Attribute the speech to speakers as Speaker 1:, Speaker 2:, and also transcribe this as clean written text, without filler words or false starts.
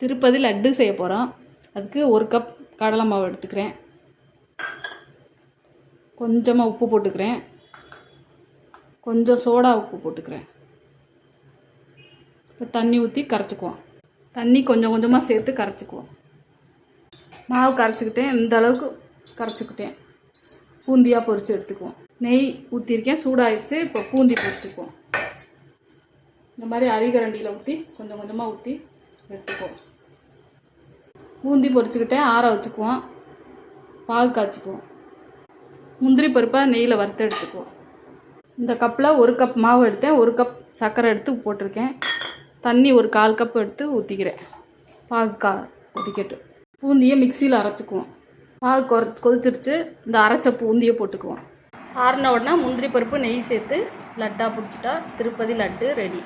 Speaker 1: திருப்பதி லட்டு செய்ய போகிறோம். அதுக்கு 1 கப் கடலை மாவு எடுத்துக்கிறேன். கொஞ்சமாக உப்பு போட்டுக்கிறேன். கொஞ்சம் சோடா உப்பு போட்டுக்கிறேன். இப்போ தண்ணி ஊற்றி கரைச்சிக்குவோம். தண்ணி கொஞ்சம் கொஞ்சமாக சேர்த்து கரைச்சிக்குவோம். மாவு கரைச்சிக்கிட்டேன். இந்த அளவுக்கு கரைச்சிக்கிட்டேன். பூந்தியாக பொரித்து எடுத்துக்குவோம். நெய் ஊற்றிருக்கேன், சூடாகிடுச்சு. இப்போ பூந்தி பொரிச்சுக்குவோம். இந்த மாதிரி அரிகரண்டியில் ஊற்றி கொஞ்சம் கொஞ்சமாக ஊற்றி எடுத்துக்குவோம். பூந்தி பொரிச்சுக்கிட்டேன், ஆற வச்சுக்குவோம். பாகு காய்ச்சிக்குவோம். முந்திரி பருப்பை நெய்யில் வறுத்து எடுத்துக்குவோம். இந்த கப்பில் 1 கப் மாவு எடுத்தேன். 1 கப் சர்க்கரை எடுத்து போட்டிருக்கேன். தண்ணி ஒரு 1/4 கப் எடுத்து ஊற்றிக்கிறேன். பாகு கொதிக்கட்டு. பூந்தியை மிக்சியில் அரைச்சிக்குவோம். பாகு கொதிச்சிருச்சு. இந்த அரைச்ச பூந்தியை போட்டுக்குவோம். ஆறின உடனே முந்திரி பருப்பு நெய் சேர்த்து லட்டாக பிடிச்சிட்டா திருப்பதி லட்டு ரெடி.